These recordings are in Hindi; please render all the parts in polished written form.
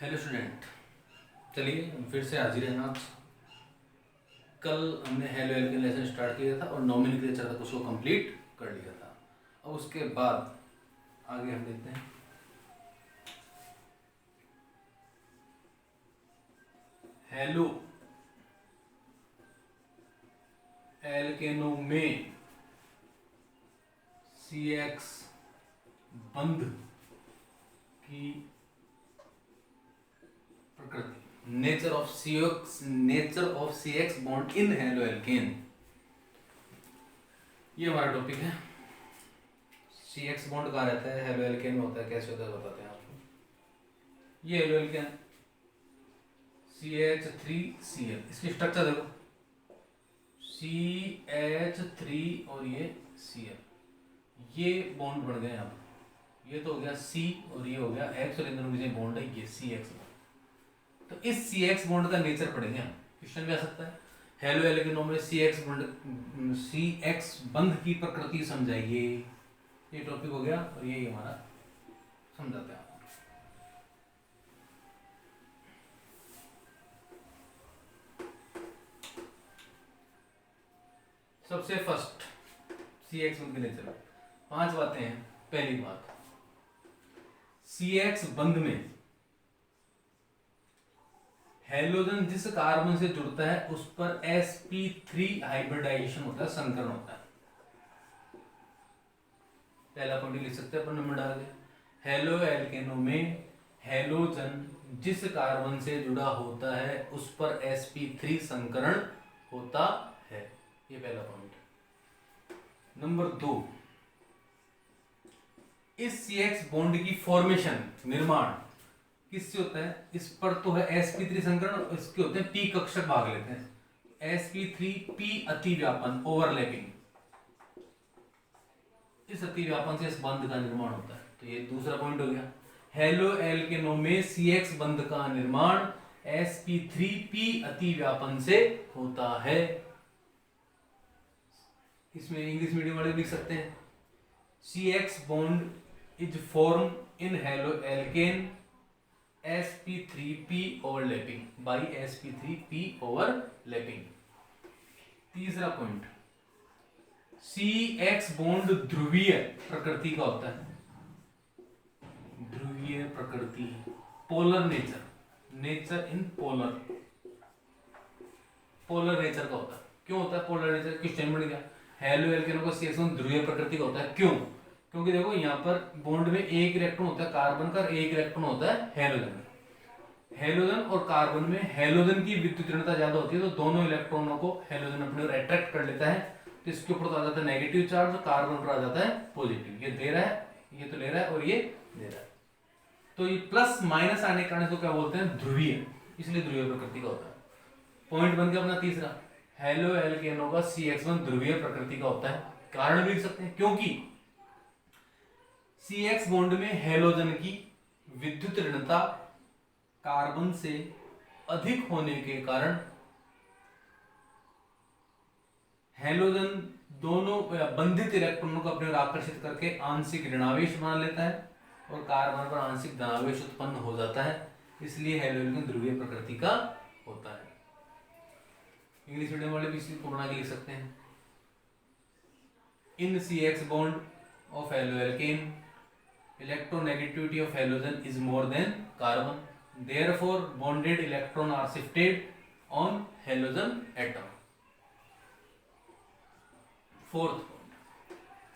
हेलो स्टूडेंट, चलिए हम फिर से हाजिर हैं आज। कल हमने हेलो एल के लेसन स्टार्ट किया था और नॉमेनक्लेचर तक उसको कंप्लीट कर लिया था। अब उसके बाद आगे हम देखते हैं हेलो एल्केनो में CX बंध की प्रकृति, nature of CX bond in halo alkane, ये हमारा टॉपिक है। CX बॉन्ड कहाँ रहता है, हेलो एल्केन में होता है, कैसे होता है बताते हैं आपको। ये हेलो एल्केन CH3Cl, इसकी स्ट्रक्चर देखो, CH3 और ये Cl, ये बॉन्ड बन गए यहाँ पर। ये तो हो गया C और ये हो गया X और इन दोनों के बीच बॉन्ड है ये CX बॉन्ड। तो इस CX बॉन्ड का नेचर पढ़ेंगे हम, क्वेश्चन भी आ सकता है। हेलो एल्केनों में CX बंध की प्रकृति समझाइए, ये टॉपिक हो गया और यही हमारा समझाते हैं। सबसे फर्स्ट CX बंध के नेचर, 5 बातें हैं। पहली बात, CX बंध में हेलोजन जिस कार्बन से जुड़ता है उस पर sp3 हाइब्रिडाइजेशन होता है, संकरण होता है। पहला पॉइंट लिख सकते हैं अपन नंबर डाल के। हेलो एल्केनो में हेलोजन जिस कार्बन से जुड़ा होता है उस पर sp3 संकरण होता है, ये पहला पॉइंट। नंबर 2, इस CX बॉन्ड की फॉर्मेशन, निर्माण किससे होता है? इस पर तो है sp3 संकरण, इसके होते हैं p कक्षक भाग लेते हैं। sp3p अतिव्यापन, ओवरलैपिंग, इस अतिव्यापन से इस बंध का निर्माण होता है। तो ये दूसरा पॉइंट हो गया। हेलो एल्केनो में CX बंध का निर्माण sp3p अतिव्यापन से होता है। इसमें इंग्लिश मीडियम वाले लिख सकते हैं, CX bond is form in halo alkane sp3p overlapping by sp3p overlapping. तीसरा पॉइंट, CX बॉन्ड ध्रुवीय प्रकृति का होता है। ध्रुवीय प्रकृति, polar nature, nature in polar, polar nature का होता है। क्यों होता है पोलर नेचर? क्वेश्चन बन गया। हेलो एल्केनो का CX बॉन्ड ध्रुवीय प्रकृति का होता है, क्यों? क्योंकि देखो यहाँ पर बॉन्ड में एक इलेक्ट्रॉन होता है कार्बन का, एक इलेक्ट्रॉन होता है हेलोजन। हेलोजन और कार्बन में हेलोजन की विद्युत ऋणता ज्यादा होती है, तो दोनों इलेक्ट्रॉनों को हेलोजन अपने ओर अट्रैक्ट कर लेता है। तो इसके ऊपर तो आ जाता है नेगेटिव चार्ज, कार्बन पर आ जाता है पॉजिटिव। ये दे रहा है, ये तो ले रहा है और ये दे रहा है, तो ये प्लस माइनस आने के कारण इसको क्या बोलते हैं? ध्रुवीय, इसलिए ध्रुवीय प्रकृति का होता है। पॉइंट बन गया अपना तीसरा, हेलो एल्केनो का CX बॉन्ड ध्रुवीय प्रकृति का होता है। कारण भी लिख सकते हैं, क्योंकि CX बॉन्ड में हेलोजन की विद्युत ऋणता कार्बन से अधिक होने के कारण हेलोजन दोनों बंधित इलेक्ट्रॉनों को अपने ओर आकर्षित करके आंशिक ऋणावेश बना लेता है और कार्बन पर आंशिक धनावेश उत्पन्न हो जाता है। इसलिए हेलोजन ध्रुवीय प्रकृति का होता है। इंग्लिश मीडियम वाले भी इसको बना के लिख सकते हैं, इन CX bond of halo alkane electronegativity of halogen is more than carbon, therefore bonded electron are shifted on halogen atom. Fourth point,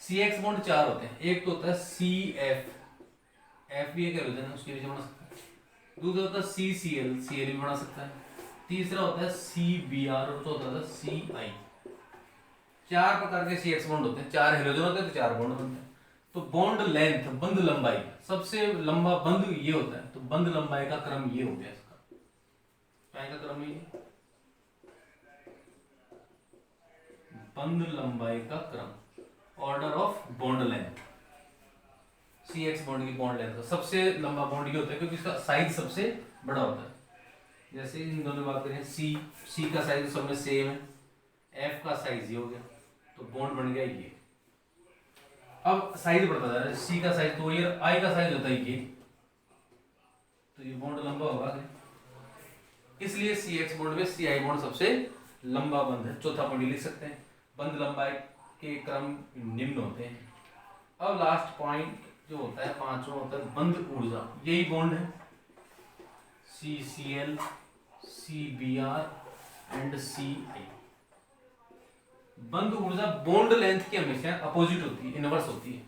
CX bond 4 होते हैं। एक तो होता है CF, F भी एक हेलोजन है, उसके भी बना सकता है। दूसरा होता है CCl, Cl भी बना सकता है। तीसरा होता है CBr और चौथा होता है CI। 4 प्रकार के CX बॉन्ड होते हैं, 4 हेलोजन होते हैं तो 4 बॉन्ड बनते हैं। तो बॉन्ड लेंथ, बंध लंबाई, सबसे लंबा बंध ये होता है, तो बंध लंबाई का क्रम ये हो गया इसका। क्या का क्रम ये? बंध लंबाई का क्रम, order of bond length. CX bond की बॉन्ड लेंथ सबसे लंबा बॉन्ड ये होता है क्योंकि इसका साइज सबसे बड़ा होता है। जैसे इन दोनों बात करें, C का साइज सब में सेम है, F का साइज ये हो गया, तो बॉन्ड बन गया ये। अब साइज बढ़ता जा रहा है, C का साइज तो ये, I का साइज होता है ये, तो तो ये बॉन्ड लंबा होगा, इसलिए CH बॉन्ड में CI बॉन्ड सबसे लंबा बंध है। चौथा पॉइंट लिख सकते हैं, बंध लंबाई के क्रम निम्न होते हैं। अब लास्ट पॉइंट जो होता है पांचवा होता है बंध ऊर्जा। यही बॉन्ड है CCl, CBr एंड CI। बंध ऊर्जा बॉन्ड लेंथ की हमेशा अपोजिट होती है, इनवर्स होती है।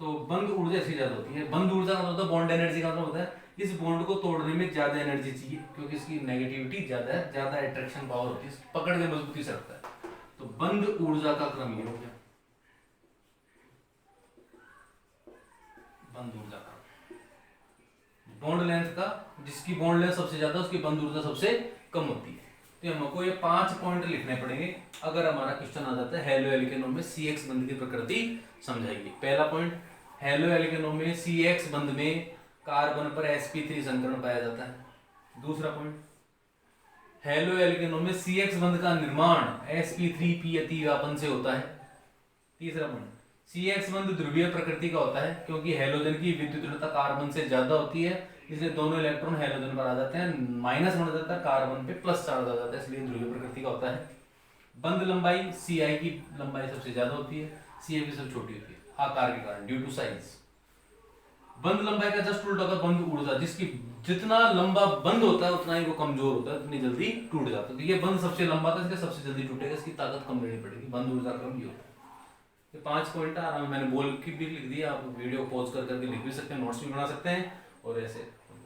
तो बंध ऊर्जा इससे ज्यादा होती है। बंध ऊर्जा का मतलब होता है बॉन्ड एनर्जी का मतलब होता है इस बॉन्ड को तोड़ने में ज्यादा एनर्जी चाहिए, क्योंकि इसकी नेगेटिविटी ज्यादा है, ज्यादा अट्रैक्शन पावर होती है, पकड़ के मजबूती से रखता है। तो बंध ऊर्जा का क्रम ये हो गया, बंध ऊर्जा का बॉन्ड लेंथ का, जिसकी बॉन्ड लेंथ सबसे ज्यादा उसकी बंध ऊर्जा सबसे कम होती है। तो हमको ये 5 पॉइंट लिखने पड़ेंगे अगर हमारा क्वेश्चन आ जाता है हेलो एल्केनों में CX बंध की प्रकृति समझाइए। पहला पॉइंट, हेलो एल्केनों में CX बंध में कार्बन पर sp3 संकरण पाया जाता है। दूसरा पॉइंट, हेलो एल्केनों में CX बंध का निर्माण sp3p अतिव्यापन से होता है। तीसरा पॉइंट, CX बंध ध्रुवीय प्रकृति का होता है क्योंकि हेलोजन की विद्युत कार्बन से ज्यादा होती है, इसलिए दोनों इलेक्ट्रॉन हेलोजन पर आ जाते हैं, माइनस बन जाता है, कार्बन पे प्लस चार्ज आ जाता है, इसलिए ध्रुवीय प्रकृति का होता है। बंध लंबाई CI की लंबाई सबसे ज्यादा होती है, CI की सबसे छोटी होती है आकार के कारण, ड्यू टू साइज। बंध लंबाई का जस्ट उल्टा होता है बंध ऊर्जा, जिसकी जितना लंबा बंध होता है उतना ही वो कमजोर होता है, उतनी जल्दी टूट जाता है। तो ये बंध सबसे लंबा था, इसलिए सबसे जल्दी टूटेगा, इसकी ताकत कम देनी पड़ेगी, बंध ऊर्जा कम ये होता है। ये 5 पॉइंट आराम मैंने बोल के भी लिख दिया, आप वीडियो पॉज कर करके लिख भी सकते हैं, नोट्स भी बना सकते हैं और ऐसे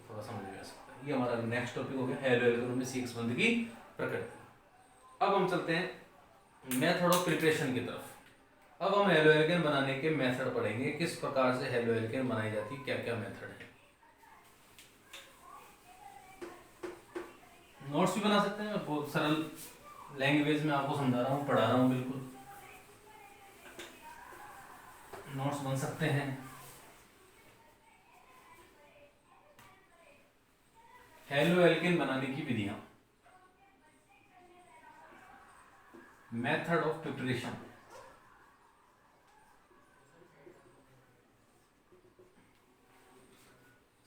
थोड़ा समझ भी आ सकता है। ये हमारा नेक्स्ट टॉपिक हो गया हेलो एल्केनों में CX बंध की प्रकृति। अब हम चलते हैं मेथड ऑफ प्रिपरेशन की तरफ। अब हम हेलो एल्केन बनाने के मेथड पढ़ेंगे, किस प्रकार से हेलो एल्केन बनाई जाती है, क्या क्या मेथड है। नोट्स भी बना सकते हैं, मैं बहुत सरल लैंग्वेज में आपको समझा रहा हूँ, पढ़ा रहा हूँ, बिल्कुल नोट्स बन सकते हैं। हेलो एल्केन बनाने की विधियां, मेथड ऑफ प्रिपरेशन।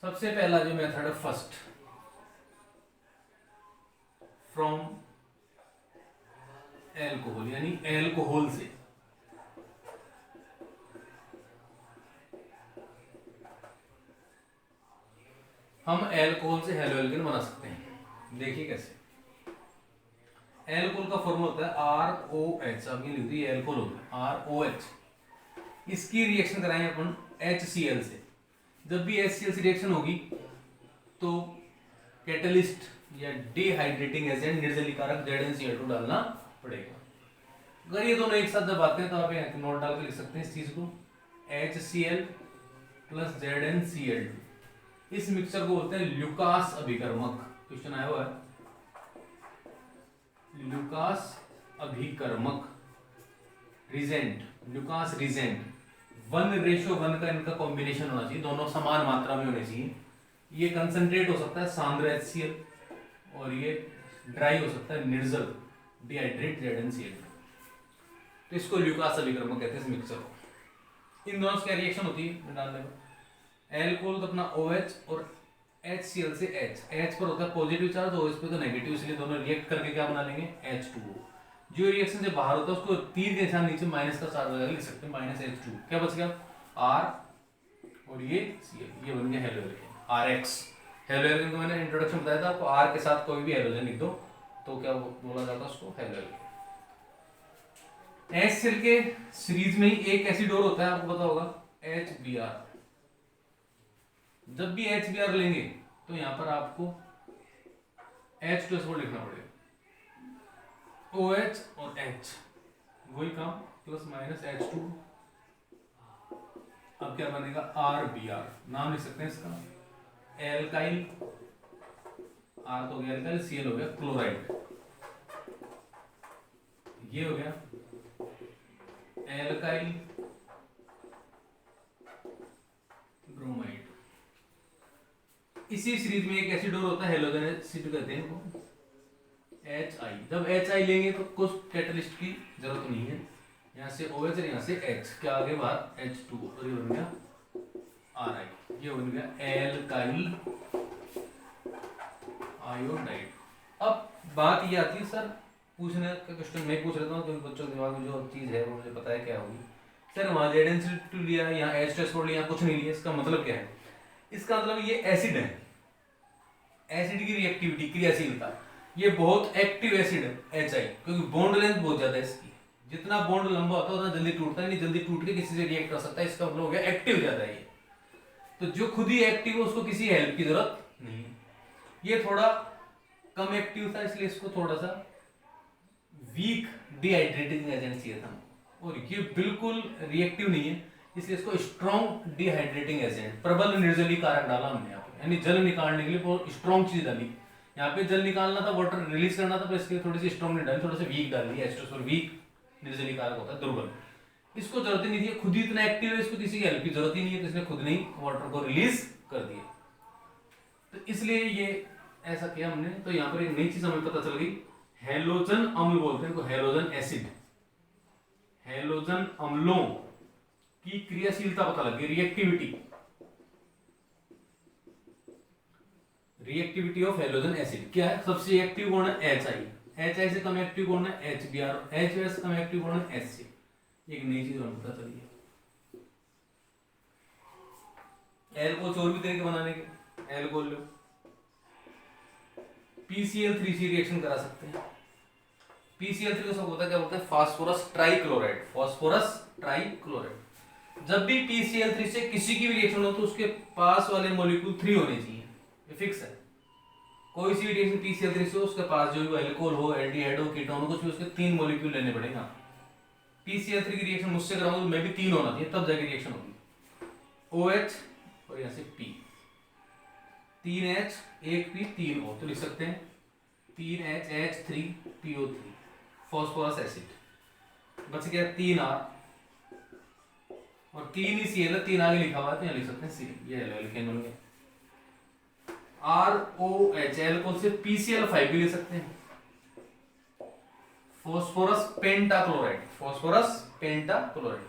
सबसे पहला जो मेथड है फर्स्ट, फ्रॉम एल्कोहल, यानी एल्कोहल से। हम एल्कोहल से हेलो एल्केन बना सकते हैं। देखिए कैसे, एल्कोहल का फॉर्मूला होता है ROH, अब ये लिख दी एल्कोहल होता है ROH। इसकी रिएक्शन कराएंगे अपन HCl से। जब भी HCl से रिएक्शन होगी तो कैटलिस्ट या डिहाइड्रेटिंग एजेंट निर्जलीकारक ZnCl2 डालना पड़ेगा। अगर ये दोनों एक साथ जब आते हैं तो आप यहाँ नोट डाल के लिख सकते हैं इस चीज को, HCl प्लस ZnCl2। इस मिक्सचर को बोलते हैं ल्यूकास अभिकर्मक। क्वेश्चन आया हुआ है, ल्यूकास अभिकर्मक, रिजेंट, ल्यूकास रिजेंट। 1:1 का इनका कॉम्बिनेशन होना चाहिए, दोनों समान मात्रा में होने चाहिए। ये कंसंट्रेट हो सकता है सांद्र HCl और ये ड्राई हो सकता है निर्जल डिहाइड्रेट ZnCl2। तो इसको ल्यूकास अभिकर्मक कहते हैं इस मिक्सचर को। इन दोनों की रिएक्शन होती है डालने पर, एल्कोहल तो अपना OH और HCl से H पर होता है पॉजिटिव चार्ज, OH पे तो नेगेटिव, इसलिए दोनों रिएक्ट करके क्या बना लेंगे H2O। जो रिएक्शन से बाहर होता है उसको तीर के निशान नीचे माइनस का चार्ज लगा लिख सकते हैं, -H2। क्या बच गया R और ये Cl, ये बन गया halo alkane RX। Halo alkane को मैंने इंट्रोडक्शन बताया था आपको, R के साथ कोई भी हेलोजन लिख दो तो क्या बोला जाता है उसको, हेलो एल्केन। HCl के सीरीज में ही एक एसिड और होता है, आपको पता होगा HBr। जब भी HBr लेंगे तो यहां पर आपको H2SO लिखना पड़ेगा, OH और H वही काम, प्लस माइनस H2। अब क्या बनेगा RBr, नाम लिख सकते हैं इसका, एल्काइल, R तो हो गया एल्काइल, Cl हो गया क्लोराइड, ये हो गया एल्काइल ब्रोमाइड। इसी सीरीज में एक एसिड और होता है हेलोजन एसिड कहते हैं इनको, HI। जब HI लेंगे तो कुछ कैटलिस्ट की जरूरत नहीं है, यहाँ से OH और यहाँ से H, क्या आगे बाहर H2 और ये बन गया RI, ये बन गया एल्काइल आयोडाइड। अब बात ये आती है सर, पूछने का क्वेश्चन मैं पूछ लेता हूँ क्योंकि बच्चों के दिमाग में जो चीज़ है वो मुझे पता है क्या होगी। सर वहाँ Z लिया, यहाँ H लिया, कुछ नहीं लिया, इसका मतलब क्या है? इसका मतलब ये एसिड है, एसिड की रिएक्टिविटी क्रियाशीलता, ये बहुत एक्टिव एसिड है HI, क्योंकि बॉन्ड लेंथ बहुत ज्यादा है इसकी, जितना बॉन्ड लंबा होता है उतना जल्दी टूटता है, नहीं जल्दी टूट के किसी से रिएक्ट कर सकता है, इसका मतलब हो गया एक्टिव ज्यादा है ये। तो जो खुद ही एक्टिव है उसको किसी हेल्प की जरूरत नहीं है। ये थोड़ा कम एक्टिव था इसलिए इसको थोड़ा सा वीक डिहाइड्रेटिंग एजेंट चाहिए था, और ये बिल्कुल रिएक्टिव नहीं है इसलिए इसको स्ट्रॉन्ग डिहाइड्रेटिंग एजेंट, प्रबल निर्जली कारक डाला हमने यहाँ पे, यानी जल निकालने के लिए बहुत स्ट्रॉन्ग चीज डाली। यहाँ पे जल निकालना था, वाटर रिलीज करना था, तो इसके लिए थोड़ी सी स्ट्रॉन्ग नहीं डाली, थोड़ा सा वीक डाली। H2SO वीक निर्जली कारक होता है, दुर्बल, इसको जरूरत ही नहीं थी, खुद ही इतना एक्टिव है, इसको किसी की हेल्प की जरूरत ही नहीं है, तो इसने खुद नहीं वाटर को रिलीज कर दिया, तो इसलिए ये ऐसा किया हमने। तो यहाँ पर एक नई चीज हमें पता चल गई, हैलोजन अम्ल बोलते हैं इनको, हैलोजन एसिड, हैलोजन अम्लों की क्रियाशीलता पता लग गई, रिएक्टिविटी ऑफ हैलोजन एसिड क्या है? सबसे एक्टिव कौन है? HI से कम एक्टिव कौन है? HBr, HBr से कम एक्टिव कौन है? HC। एक नई चीज हमें पता चली है। एल्कोहल और भी तरीके बनाने के, एल्कोहल लो, PCl3C रिएक्शन करा सकते हैं। PCl3 को सब होता है क्या बोलते हैं? Phosphorus trichloride, phosphorus trichloride. जब भी PCl3 से किसी की भी रिएक्शन हो तो उसके पास वाले मॉलिक्यूल 3 होने चाहिए, ये फिक्स है। कोई सी भी रिएक्शन PCl3 से उसके पास जो भी अल्कोहल हो, एल्डिहाइड हो, कीटोन हो, कुछ भी, उसके 3 मॉलिक्यूल लेने पड़ेगा। PCl3 की रिएक्शन मुझसे कराऊंगा तो मैं भी 3 होना चाहिए, तब जाके रिएक्शन होगी। OH और यहाँ से P, 3H 1P 3O, तो लिख सकते हैं 3HH3PO3, फास्फोरस एसिड। बच गया 3R और 3 ही Cl है, 3 आगे लिखा हुआ है तो यहाँ लिख सकते हैं Cl, ये एल्केन बन गया। ROH, एल्कोहल से PCl5 भी ले सकते हैं, फास्फोरस पेंटाक्लोराइड, फास्फोरस पेंटाक्लोराइड।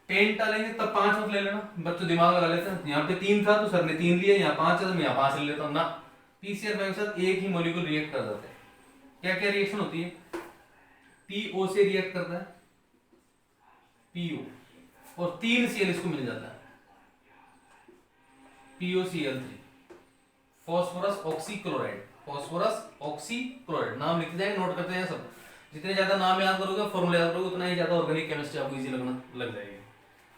पेंटा लेंगे तब 5 मत ले लेना, बच्चों दिमाग लगा लेते हैं, यहाँ पे 3 था तो सर ने 3 लिया, यहाँ 5 है तो मैं यहाँ 5 ले लेता हूँ ना। PCl5 के साथ एक ही मॉलिक्यूल रिएक्ट कर जाता है। क्या क्या रिएक्शन होती है? PO से रिएक्ट करता है, PO, और 3 Cl इसको मिल जाता है, POCl3, phosphorus oxychloride, phosphorus oxychloride. नाम लिखते जाएंगे, नोट करते हैं सब, जितने ज्यादा नाम याद करोगे, फॉर्मूला याद करोगे, उतना ही ज्यादा ऑर्गेनिक केमिस्ट्री आपको इजी लगना लग जाएगी।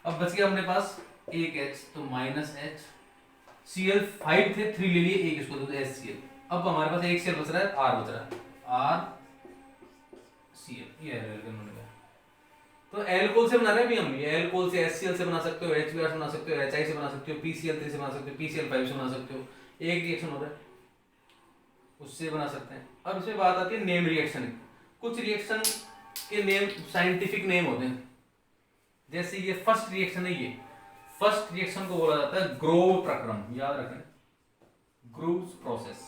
अब बच गया अपने पास एक H, तो -H, Cl5 थे, 3 ले लिए, एक इसको दे दो HCl। अब हमारे पास एक Cl बच रहा है, R बच रहा है, RCl, ये एल्केन बन गया। तो एल्कोहल से बना रहे हैं अभी हम, ये एल्कोहल से HCl से बना सकते हो, HBr से बना सकते हो, HI से बना सकते हो, PCl3 से बना सकते हो, PCl5 से बना सकते हो, एक रिएक्शन हो रहा है उससे बना सकते हैं। अब इसमें बात आती है नेम रिएक्शन की। कुछ रिएक्शन के नेम साइंटिफिक नेम होते हैं, जैसे ये फर्स्ट रिएक्शन है, ये फर्स्ट रिएक्शन को बोला जाता है ग्रोव प्रक्रम, याद रखें, ग्रूव्स प्रोसेस।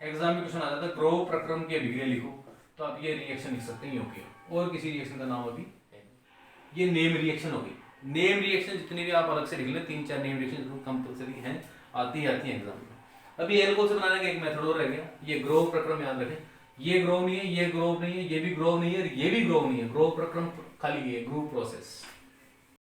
एग्जाम में क्वेश्चन आ जाता है ग्रोव प्रक्रम की अभिक्रिया लिखो, तो आप ये रिएक्शन लिख सकते हैं, योग्य, और किसी रिएक्शन का नाम अभी ये नेम रिएक्शन होगी। नेम रिएक्शन जितनी भी आप अलग से लिख लें, 3-4 नेम रिएक्शन कंपल्सरी हैं, आती है एग्जाम में। अभी एल्कोहल से बनाने का एक मेथड और रह गया, ये ग्रोव प्रक्रम याद रखें, ये ग्रोव नहीं है, ये ग्रोव नहीं है, ये भी ग्रोव नहीं है, ये भी ग्रोव नहीं है, ग्रोव प्रक्रम खाली ये ग्रूव प्रोसेस।